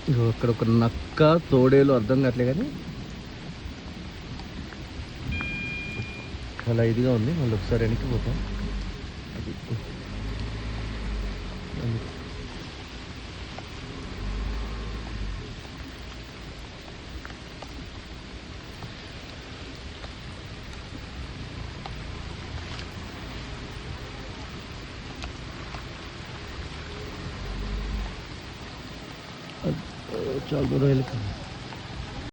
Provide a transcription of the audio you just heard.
ఇగో అక్కడ ఒక నక్క తోడేలు అర్థం కావట్లే కానీ చాలా ఇదిగా ఉంది. మళ్ళీ ఒకసారి వెనక్కి పోతాం. అది చాలా దూరం వెళ్ళిపోయింది.